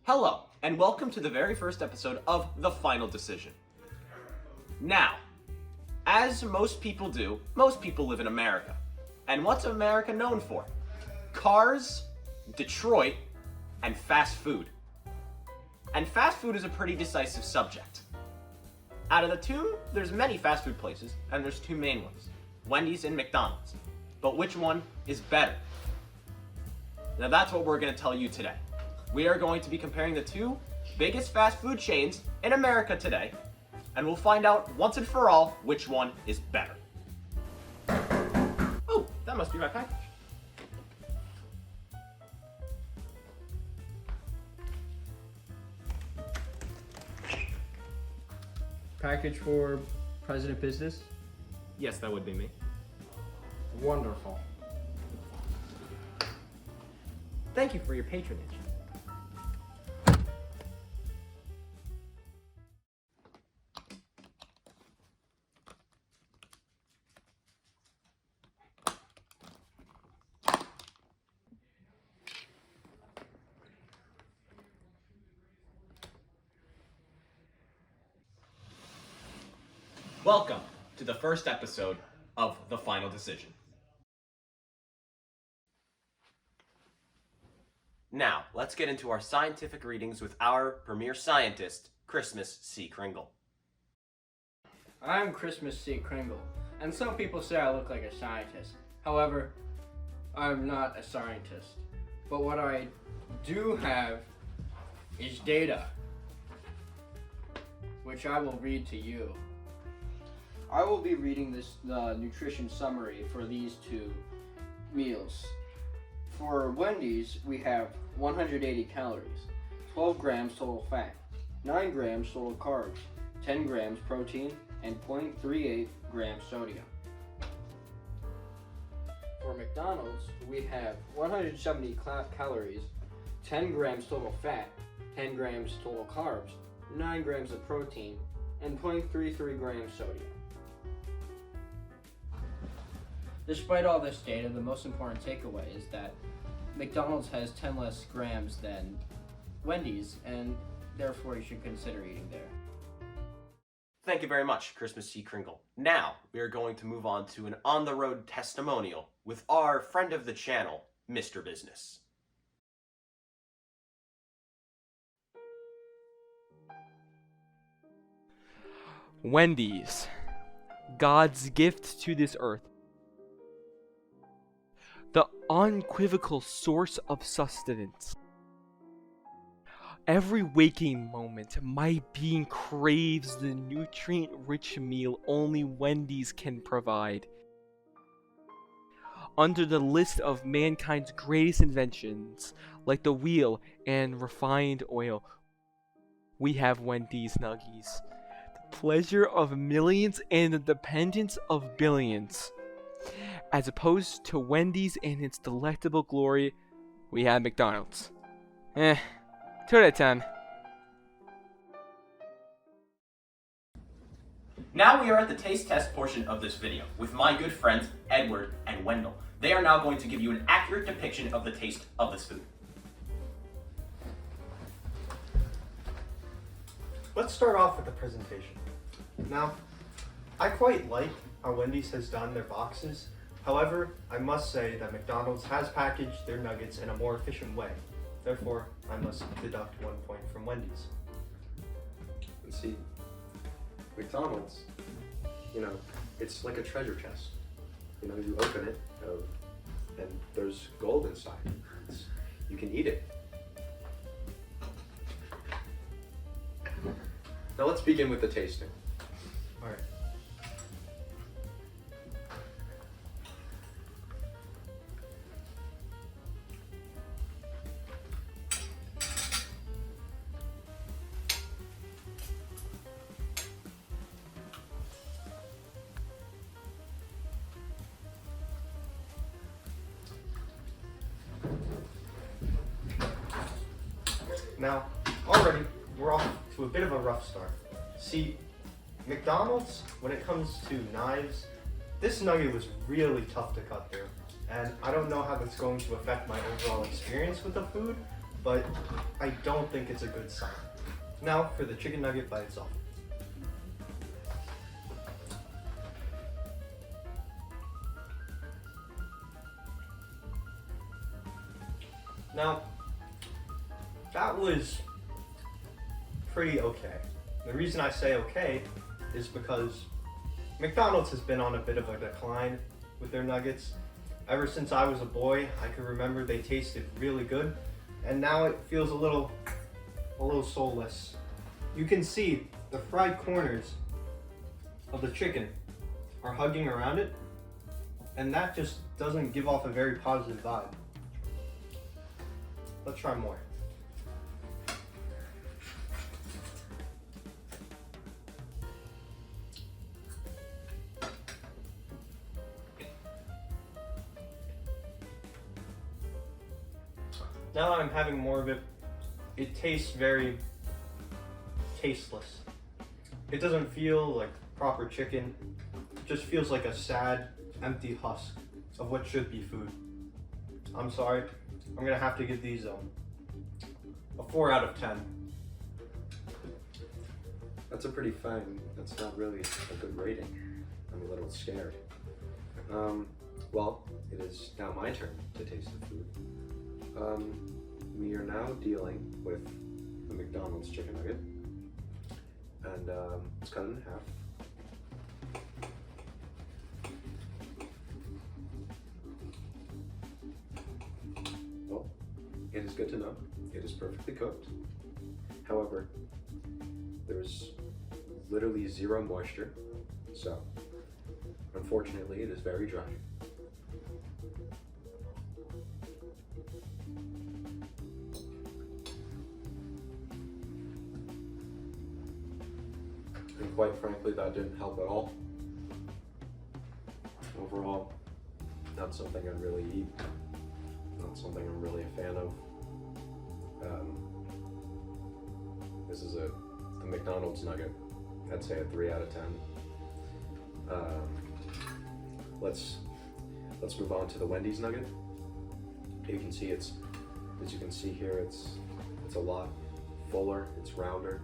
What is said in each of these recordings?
Hello, and welcome to the very first episode of The Final Decision. Now, as most people do, most people live in America. And what's America known for? Cars, Detroit, and fast food. And fast food is a pretty decisive subject. Out of the two, there's many fast food places, and there's two main ones, Wendy's and McDonald's. But which one is better? Now that's what we're going to tell you today. We are going to be comparing the two biggest fast food chains in America today, and we'll find out once and for all which one is better. Oh, that must be my package. Package for President Business? Yes, that would be me. Wonderful. Thank you for your patronage. Welcome to the first episode of The Final Decision. Now, let's get into our scientific readings with our premier scientist, Christmas C. Kringle. I'm Christmas C. Kringle, and some people say I look like a scientist. However, I'm not a scientist. But what I do have is data, which I will read to you. I will be reading the nutrition summary for these two meals. For Wendy's, we have 180 calories, 12 grams total fat, 9 grams total carbs, 10 grams protein, and 0.38 grams sodium. For McDonald's, we have 170 calories, 10 grams total fat, 10 grams total carbs, 9 grams of protein, and 0.33 grams sodium. Despite all this data, the most important takeaway is that McDonald's has 10 less grams than Wendy's, and therefore you should consider eating there. Thank you very much, Christmas C. Kringle. Now, we are going to move on to an on-the-road testimonial with our friend of the channel, Mr. Business. Wendy's, God's gift to this earth. The unequivocal source of sustenance. Every waking moment, my being craves the nutrient-rich meal only Wendy's can provide. Under the list of mankind's greatest inventions, like the wheel and refined oil, we have Wendy's Nuggies. The pleasure of millions and the dependence of billions. As opposed to Wendy's and its delectable glory, we have McDonald's. 2 out of 10. Now we are at the taste test portion of this video with my good friends Edward and Wendell. They are now going to give you an accurate depiction of the taste of this food. Let's start off with the presentation. Now, I quite like how Wendy's has done their boxes. However, I must say that McDonald's has packaged their nuggets in a more efficient way. Therefore, I must deduct 1 point from Wendy's. And see, McDonald's, it's like a treasure chest. You open it, and there's gold inside. You can eat it. Now let's begin with the tasting. All right. Now, already, we're off to a bit of a rough start. See, McDonald's, when it comes to knives, this nugget was really tough to cut through. And I don't know how that's going to affect my overall experience with the food, but I don't think it's a good sign. Now for the chicken nugget by itself. Now, that was pretty okay. The reason I say okay is because McDonald's has been on a bit of a decline with their nuggets. Ever since I was a boy, I can remember they tasted really good, and now it feels a little soulless. You can see the fried corners of the chicken are hugging around it, and that just doesn't give off a very positive vibe. Let's try more. Now that I'm having more of it, it tastes very tasteless. It doesn't feel like proper chicken. It just feels like a sad, empty husk of what should be food. I'm sorry. I'm gonna have to give these a 4 out of 10. That's a pretty fine. That's not really a good rating. I'm a little scared. Well, it is now my turn to taste the food. We are now dealing with the McDonald's chicken nugget, and it's cut in half. Well, it is good to know it is perfectly cooked. However, there's literally zero moisture, so unfortunately it is very dry. And quite frankly, that didn't help at all. Overall, not something I'd really eat. Not something I'm really a fan of. This is a McDonald's nugget. I'd say a 3 out of 10. Let's move on to the Wendy's nugget. You can see as you can see here, it's a lot fuller. It's rounder.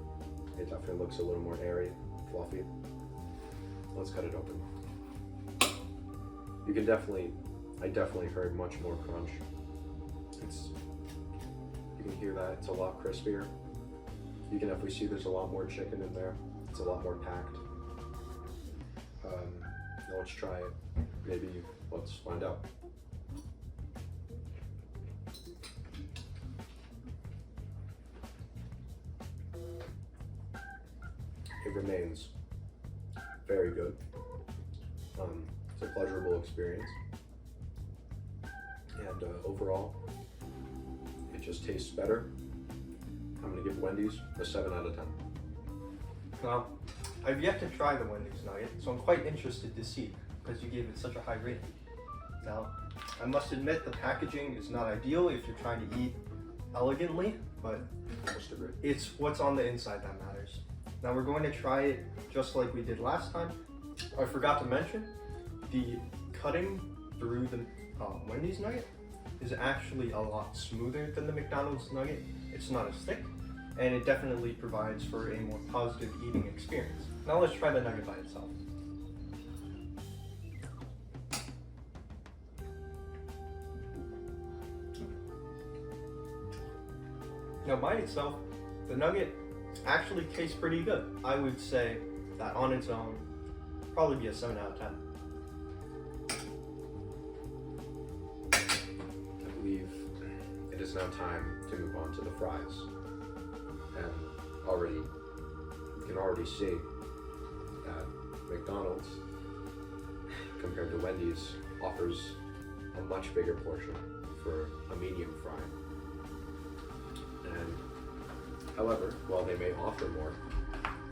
It definitely looks a little more airy, fluffy. Let's cut it open. I definitely heard much more crunch. You can hear that, it's a lot crispier. You can definitely see there's a lot more chicken in there. It's a lot more packed. Now let's try it. Maybe let's find out. It remains very good. It's a pleasurable experience. And overall, it just tastes better. I'm gonna give Wendy's a 7 out of 10. Now, I've yet to try the Wendy's nugget, so I'm quite interested to see because you gave it such a high rating. Now, I must admit the packaging is not ideal if you're trying to eat elegantly, but Most agree. it's what's on the inside that matters. Now we're going to try it just like we did last time. I forgot to mention, the cutting through the Wendy's nugget is actually a lot smoother than the McDonald's nugget. It's not as thick, and it definitely provides for a more positive eating experience. Now let's try the nugget by itself. Now by itself, the nugget actually tastes pretty good. I would say that on its own, probably be a 7 out of 10. I believe it is now time to move on to the fries. And you can already see that McDonald's, compared to Wendy's, offers a much bigger portion for a medium fry. And however, while they may offer more,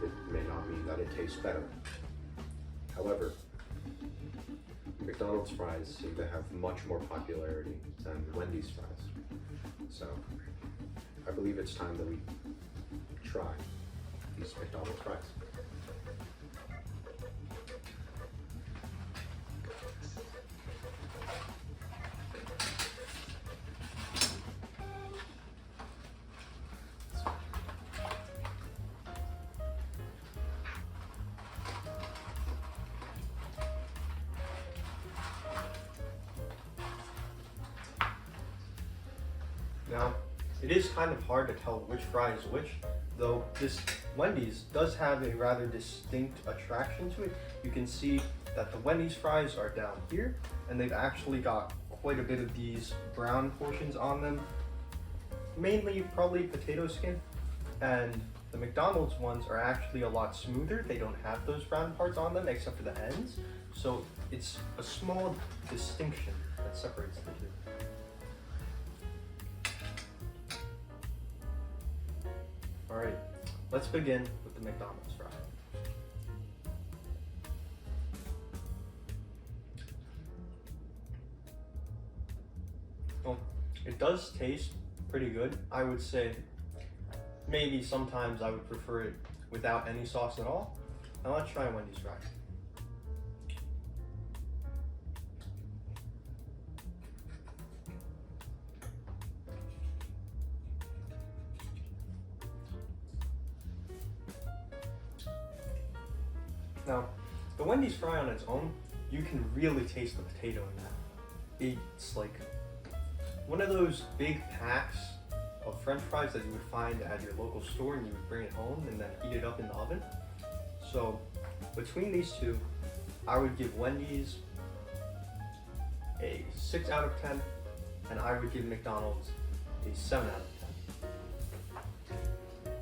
it may not mean that it tastes better. However, McDonald's fries seem to have much more popularity than Wendy's fries. So I believe it's time that we try these McDonald's fries. it is kind of hard to tell which fry is which, though this Wendy's does have a rather distinct attraction to it. You can see that the Wendy's fries are down here, and they've actually got quite a bit of these brown portions on them, mainly probably potato skin, and the McDonald's ones are actually a lot smoother. They don't have those brown parts on them except for the ends, so it's a small distinction that separates the two. Alright, let's begin with the McDonald's fry. Well, it does taste pretty good. I would say maybe sometimes I would prefer it without any sauce at all. Now let's try Wendy's fry. Now, the Wendy's fry on its own, you can really taste the potato in that. It's like one of those big packs of French fries that you would find at your local store, and you would bring it home and then heat it up in the oven. So between these two, I would give Wendy's a 6 out of 10, and I would give McDonald's a 7 out of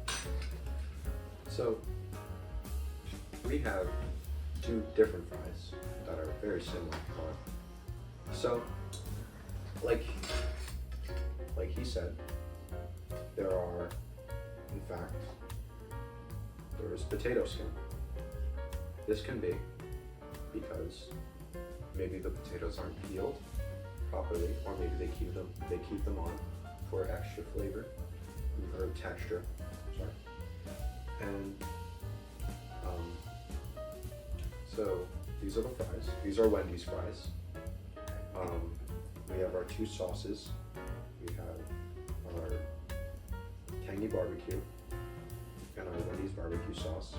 10. So we have two different fries that are very similar in color. So, like he said, there is potato skin. This can be because maybe the potatoes aren't peeled properly, or maybe they keep them on for extra flavor or texture. Sorry. And so these are the fries. These are Wendy's fries. We have our two sauces. We have our tangy barbecue and our Wendy's barbecue sauce.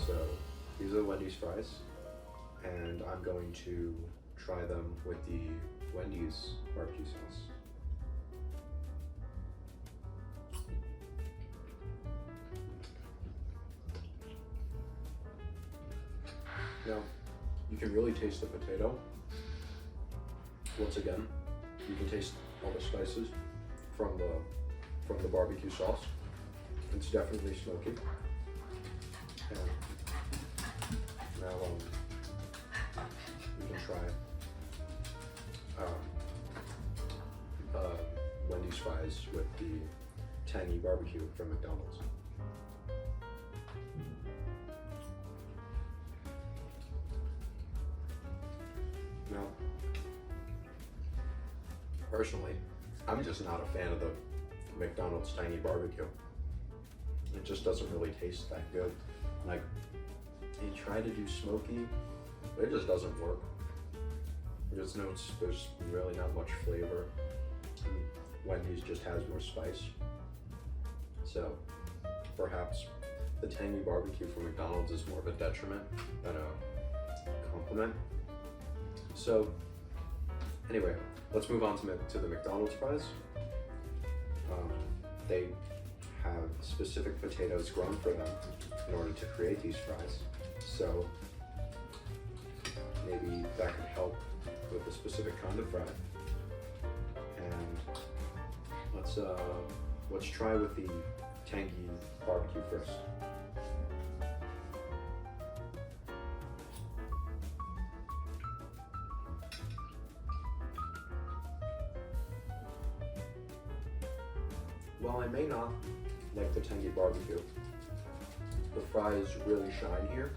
So these are the Wendy's fries, and I'm going to try them with the Wendy's barbecue sauce. Now, you can really taste the potato. Once again, you can taste all the spices from the barbecue sauce. It's definitely smoky. And now we can try Wendy's fries with the tangy barbecue from McDonald's. Now, personally, I'm just not a fan of the McDonald's tangy barbecue. It just doesn't really taste that good. Like, you try to do smoky, but it just doesn't work. There's really not much flavor. Wendy's just has more spice. So, perhaps the tangy barbecue from McDonald's is more of a detriment than a compliment. So, anyway, let's move on to the McDonald's fries. They have specific potatoes grown for them in order to create these fries. So, maybe that could help with a specific kind of fry. And let's try with the tangy barbecue first. While I may not like the tangy barbecue, the fries really shine here.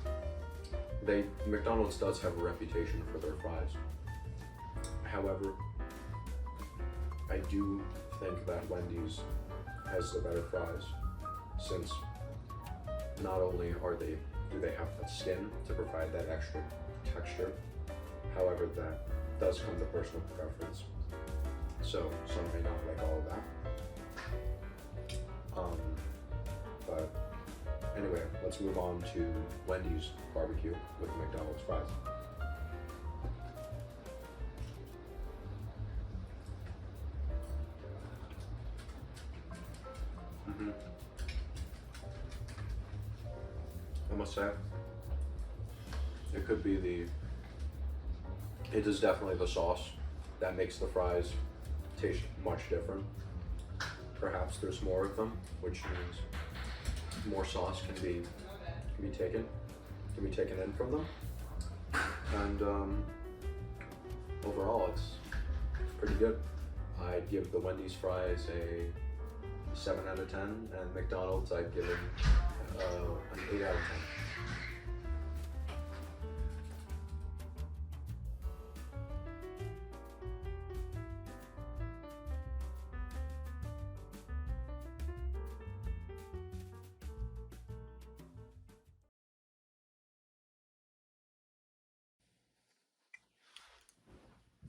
McDonald's does have a reputation for their fries. However, I do think that Wendy's has the better fries, since not only do they have that skin to provide that extra texture, however, that does come to personal preference. So some may not like all of that. But anyway, let's move on to Wendy's barbecue with the McDonald's fries. I must say, it could be it is definitely the sauce that makes the fries taste much different. Perhaps there's more of them, which means more sauce can be taken in from them. And overall, it's pretty good. I'd give the Wendy's fries a 7 out of 10, and McDonald's I'd give it an 8 out of 10.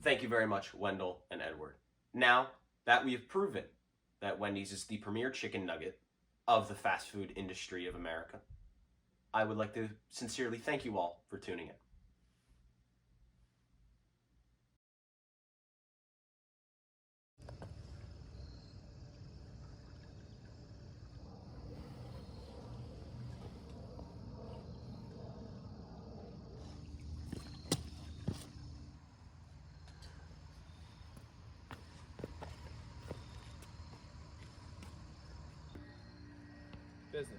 Thank you very much, Wendell and Edward. Now that we have proven that Wendy's is the premier chicken nugget of the fast food industry of America, I would like to sincerely thank you all for tuning in. Business.